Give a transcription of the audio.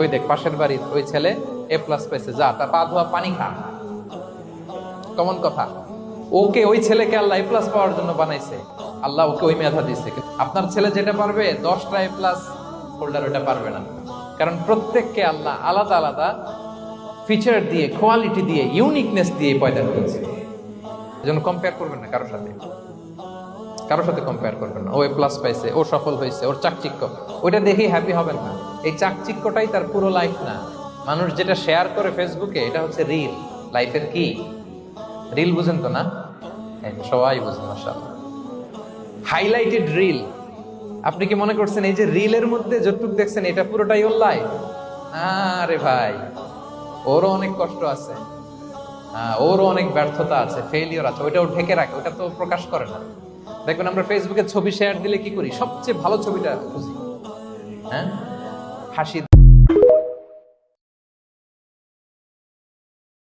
ওই দেখ পাশের বাড়ির ওই ছেলে এ প্লাস পাইছে, যা তার পা ধোয়া পানি খা। কমন কথা। ওকে, ওই ছেলেকে আল্লাহ এ প্লাস পাওয়ার জন্য বানাইছে, আল্লাহ ওকে ওই মেধা দিচ্ছে। আপনার ছেলে যেটা পারবে 10টা এ প্লাস হোল্ডার ওটা পারবে না, কারণ প্রত্যেককে আল্লাহ আলাদা আলাদা ফিচার দিয়ে, কোয়ালিটি দিয়ে, ইউনিকনেস দিয়ে পয়দা করেছে। এজন্য কম্পেয়ার করবেন না কারোর সাথে, কারোর সাথে কম্পেয়ার করবেন না। ও এ প্লাস পাইছে, ও সফল হয়েছে, ওর চাকচিক্য, ওইটা দেখেই হ্যাপি হবেন না। এই চাকচিক্যটাই তার পুরো লাইফ না। মানুষ যেটা শেয়ার করে ফেসবুকে, এটা হচ্ছে রিল। লাইফের কি রিল বুঝেন তো না? সবাই বুঝেন মাশাআল্লাহ। Highlighted reel. আপনি কি মনে করছেন এই যে রিলের মধ্যে যতটুকু দেখছেন এটা পুরোটাই ওর লাইফ? আরে ভাই, ওরও অনেক কষ্ট আছে, ওরও অনেক ব্যর্থতা আছে, ফেলিওর আছে, ওইটাও ঢেকে রাখে, ওটা তো প্রকাশ করে না। দেখবেন আমরা ফেসবুকে ছবি শেয়ার দিলে কি করি? সবচেয়ে ভালো ছবিটা খুঁজি, হ্যাঁ, হাসি